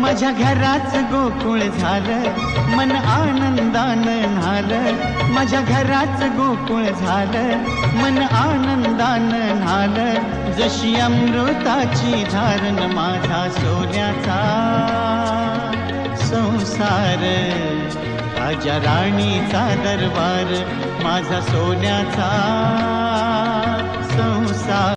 माझ्या घराच गोकुळ झालं, मन आनंदानं न्हालं. माझ्या घराच गोकुळ झालं, मन आनंदानं न्हालं. जशी अमृताची धारण माझा सोन्याचा संसार, राजा राणीचा दरबार माझा सोन्याचा संसार.